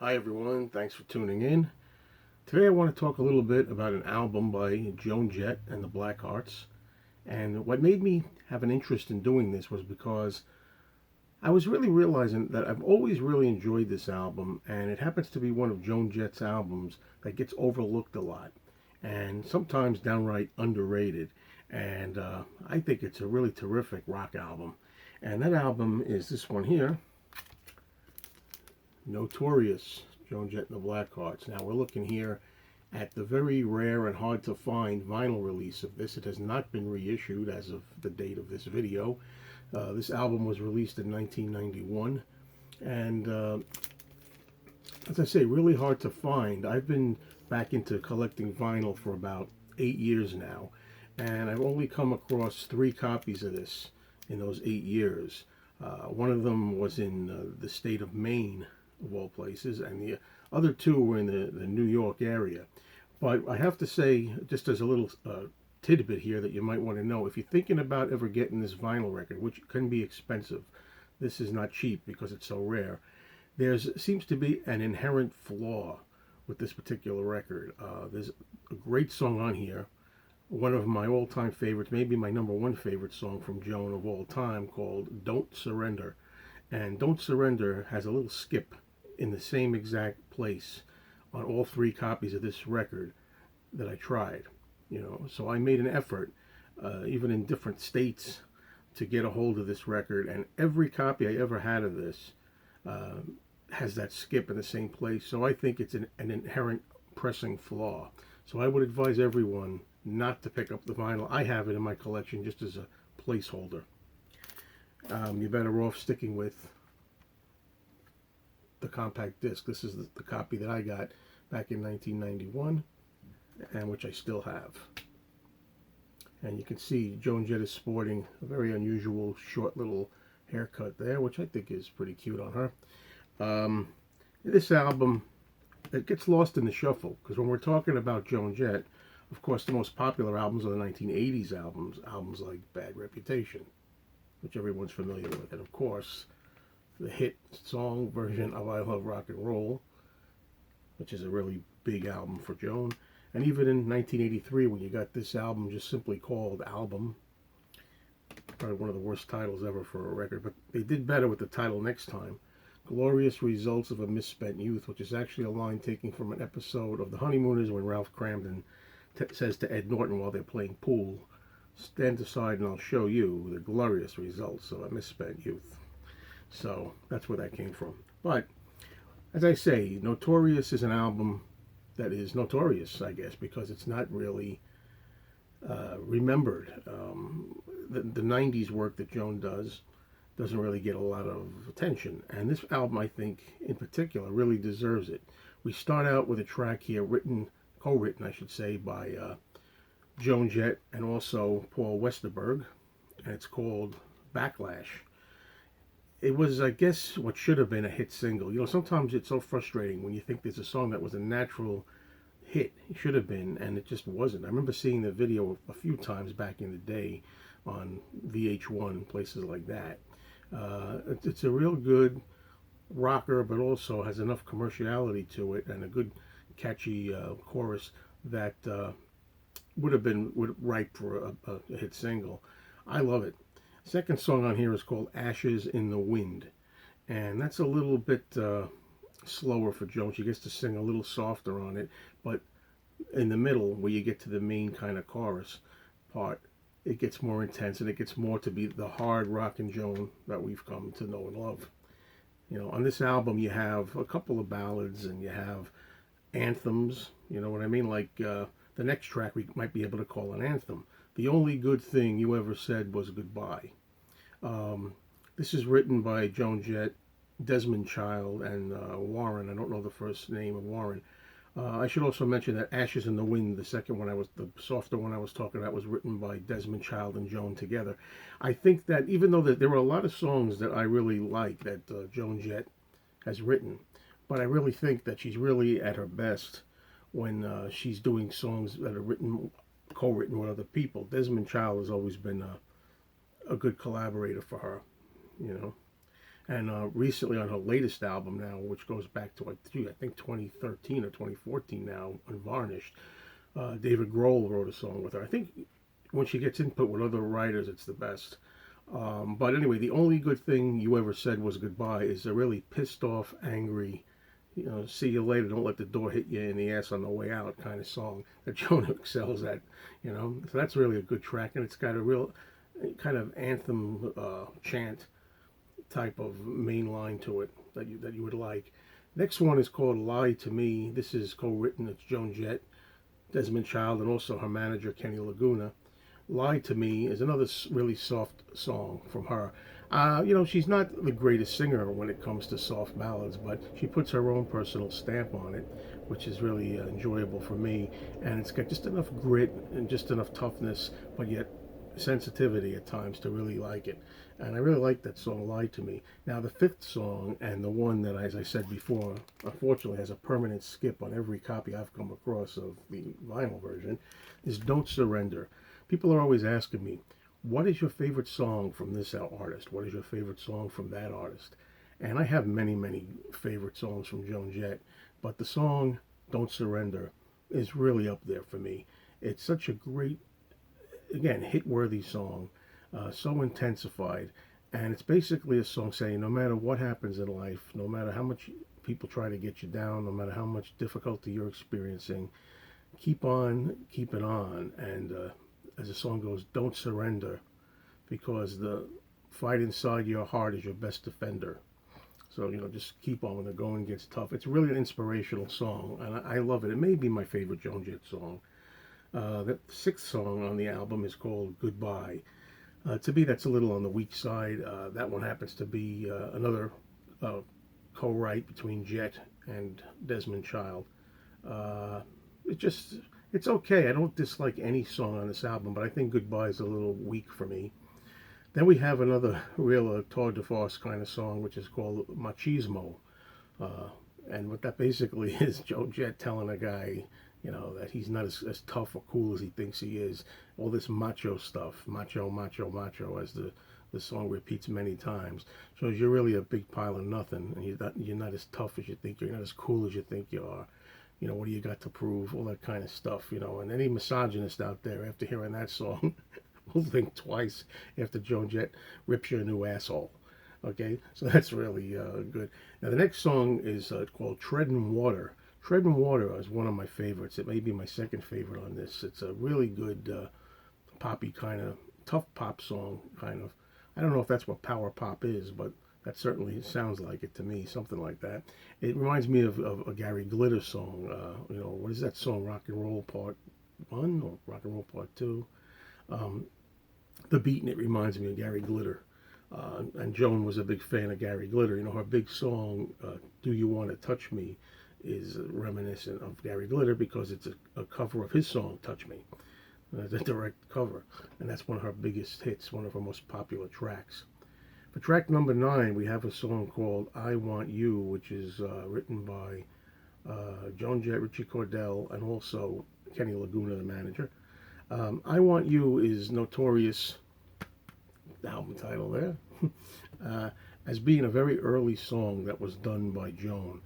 Hi everyone, thanks for tuning in. Today I want to talk a little bit about an album by Joan Jett and the Blackhearts. And what made me have an interest in doing this was because I was really realizing that I've always really enjoyed this album, and it happens to be one of Joan Jett's albums that gets overlooked a lot and sometimes downright underrated. And I think it's a really terrific rock album. And that album is this one here, Notorious, Joan Jett and the Blackhearts. Now we're looking here at the very rare and hard to find vinyl release of this. It has not been reissued as of the date of this video. This album was released in 1991, and as I say, really hard to find. I've been back into collecting vinyl for about 8 years now, and I've only come across 3 copies of this in those 8 years. One of them was in the state of Maine, of all places, and the other 2 were in the New York area. But I have to say, just as a little tidbit here that you might want to know, if you're thinking about ever getting this vinyl record, which can be expensive, this is not cheap because it's so rare. There seems to be an inherent flaw with this particular record. There's a great song on here, one of my all-time favorites, maybe my number 1 favorite song from Joan of all time, called Don't Surrender. And Don't Surrender has a little skip in the same exact place on all 3 copies of this record that I tried. So I made an effort, even in different states, to get a hold of this record, and every copy I ever had of this has that skip in the same place. So I think it's an inherent pressing flaw. So I would advise everyone not to pick up the vinyl. I have it in my collection just as a placeholder. You're better off sticking with the compact disc. This is the copy that I got back in 1991, and which I still have. And you can see Joan Jett is sporting a very unusual short little haircut there, which I think is pretty cute on her. This album, it gets lost in the shuffle, because when we're talking about Joan Jett, of course the most popular albums are the 1980s albums like Bad Reputation, which everyone's familiar with, and of course the hit song version of I Love Rock and Roll, which is a really big album for Joan. And even in 1983, when you got this album just simply called Album, probably one of the worst titles ever for a record, but they did better with the title next time. Glorious Results of a Misspent Youth, which is actually a line taken from an episode of The Honeymooners when Ralph Cramden says to Ed Norton while they're playing pool, "Stand aside and I'll show you the glorious results of a misspent youth." So that's where that came from. But as I say, Notorious is an album that is notorious, I guess, because it's not really remembered. The 90s work that Joan doesn't really get a lot of attention. And this album, I think, in particular, really deserves it. We start out with a track here co-written, I should say, by Joan Jett and also Paul Westerberg, and it's called Backlash. It was, I guess, what should have been a hit single. Sometimes it's so frustrating when you think there's a song that was a natural hit. It should have been, and it just wasn't. I remember seeing the video a few times back in the day on VH1, places like that. It's a real good rocker, but also has enough commerciality to it and a good, catchy chorus that would have been ripe for a hit single. I love it. Second song on here is called Ashes in the Wind, and that's a little bit slower for Joan. She gets to sing a little softer on it, but in the middle, where you get to the main kind of chorus part, it gets more intense, and it gets more to be the hard rockin' Joan that we've come to know and love. On this album, you have a couple of ballads, and you have anthems, you know what I mean? Like the next track we might be able to call an anthem. The only good thing you ever said was goodbye. This is written by Joan Jett, Desmond Child, and Warren. I don't know the first name of Warren. I should also mention that Ashes in the Wind, the softer one I was talking about, was written by Desmond Child and Joan together. I think that even though there were a lot of songs that I really like that Joan Jett has written, but I really think that she's really at her best when she's doing songs that are co-written with other people. Desmond Child has always been a good collaborator for her, And recently on her latest album now, which goes back to I think 2013 or 2014 now, Unvarnished, David Grohl wrote a song with her. I think when she gets input with other writers, it's the best. But anyway, the only good thing you ever said was goodbye is a really pissed off, angry, see you later, don't let the door hit you in the ass on the way out kind of song that Joan excels at, So that's really a good track, and it's got a real kind of anthem chant type of main line to it that you would like. Next one is called Lie to Me. This is co-written. It's Joan Jett, Desmond Child, and also her manager Kenny Laguna. Lie to Me is another really soft song from her. She's not the greatest singer when it comes to soft ballads, but she puts her own personal stamp on it, which is really enjoyable for me. And it's got just enough grit and just enough toughness, but yet sensitivity at times to really like it. And I really like that song, Lie to Me. Now, the fifth song, and the one that, as I said before, unfortunately has a permanent skip on every copy I've come across of the vinyl version, is Don't Surrender. People are always asking me, what is your favorite song from this artist? What is your favorite song from that artist? And I have many, many favorite songs from Joan Jett, but the song Don't Surrender is really up there for me. It's such a great, again, hit-worthy song, so intensified, and it's basically a song saying no matter what happens in life, no matter how much people try to get you down, no matter how much difficulty you're experiencing, keep on keeping on. And as the song goes, don't surrender, because the fight inside your heart is your best defender. So, just keep on when the going gets tough. It's really an inspirational song, and I love it. It may be my favorite Joan Jett song. The sixth song on the album is called Goodbye. To me, that's a little on the weak side. That one happens to be another co-write between Jett and Desmond Child. It's okay. I don't dislike any song on this album, but I think Goodbye is a little weak for me. Then we have another real tour de force kind of song, which is called Machismo. And what that basically is, Joan Jett telling a guy, that he's not as tough or cool as he thinks he is. All this macho stuff, macho, macho, macho, as the song repeats many times. So you're really a big pile of nothing, and you're not as tough as you think. You're not as cool as you think you are. What do you got to prove? All that kind of stuff, And any misogynist out there, after hearing that song, will think twice after Joan Jett rips you a new asshole. Okay, so that's really good. Now the next song is called Treading Water. Treading Water is one of my favorites. It may be my second favorite on this. It's a really good poppy kind of, tough pop song kind of. I don't know if that's what power pop is, but that certainly sounds like it to me, something like that. It reminds me of a Gary Glitter song. What is that song, Rock and Roll Part 1 or Rock and Roll Part 2? The beat in it reminds me of Gary Glitter. And Joan was a big fan of Gary Glitter. Her big song, Do You Want to Touch Me, is reminiscent of Gary Glitter because it's a cover of his song, Touch Me. It's a direct cover. And that's one of her biggest hits, one of her most popular tracks. For track number 9, we have a song called I Want You, which is written by Joan Jett, Richie Cordell, and also Kenny Laguna, the manager. I Want You is notorious, the album title there, as being a very early song that was done by Joan.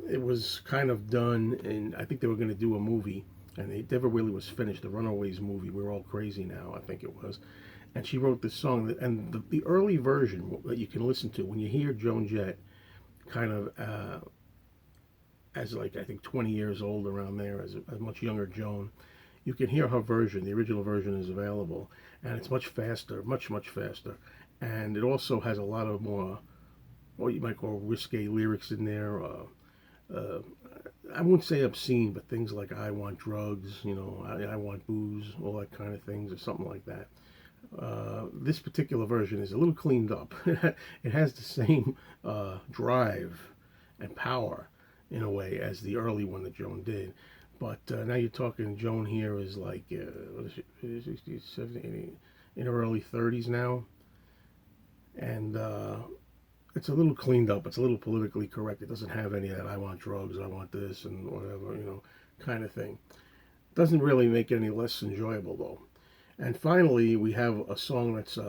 It was kind of done, and I think they were going to do a movie, and it never really was finished. The Runaways movie, We're All Crazy Now, I think it was. And she wrote this song, and the early version that you can listen to, when you hear Joan Jett kind of as like, I think 20 years old around there, as a much younger Joan, you can hear her version. The original version is available, and it's much faster, much, much faster. And it also has a lot of more, what you might call risque lyrics in there. I won't say obscene, but things like I want drugs, I want booze, all that kind of things, or something like that. This particular version is a little cleaned up. It has the same drive and power, in a way, as the early one that Joan did. But now you're talking, Joan here is like, what is it, 60, 70, 80, in her early 30s now. And it's a little cleaned up. It's a little politically correct. It doesn't have any of that I want drugs, I want this, and whatever, kind of thing. Doesn't really make it any less enjoyable, though. And finally, we have a song that's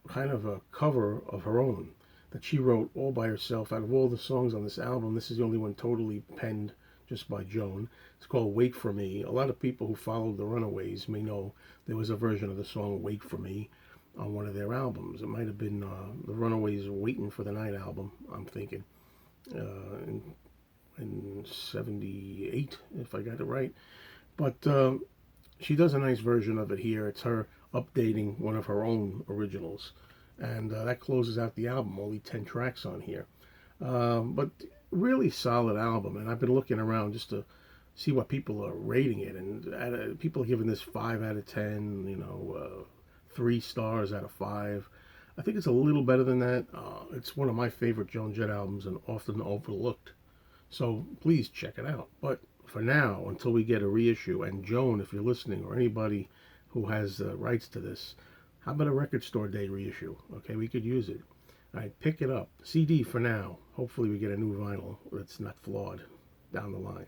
kind of a cover of her own. that she wrote all by herself. Out of all the songs on this album, this is the only one totally penned just by Joan. It's called Wait For Me. A lot of people who followed the Runaways may know there was a version of the song Wait For Me on one of their albums. It might have been the Runaways Waiting for the Night album, I'm thinking, in 78, if I got it right. But she does a nice version of it here. It's her updating one of her own originals. And that closes out the album, only 10 tracks on here. But really solid album. And I've been looking around just to see what people are rating it. And people are giving this 5 out of 10, 3 stars out of 5. I think it's a little better than that. It's one of my favorite Joan Jett albums and often overlooked. So please check it out. But for now, until we get a reissue, and Joan, if you're listening, or anybody who has rights to this, how about a record store day reissue? Okay, we could use it. All right, pick it up. CD for now. Hopefully we get a new vinyl that's not flawed down the line.